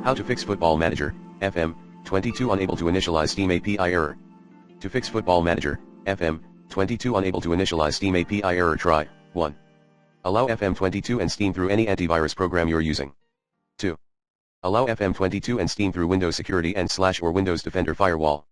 How to fix Football Manager, FM, 22 unable to initialize Steam API error. To fix Football Manager, FM, 22 unable to initialize Steam API error, try, 1. Allow FM22 and Steam through any antivirus program you're using. 2. Allow FM22 and Steam through Windows Security and/or Windows Defender Firewall.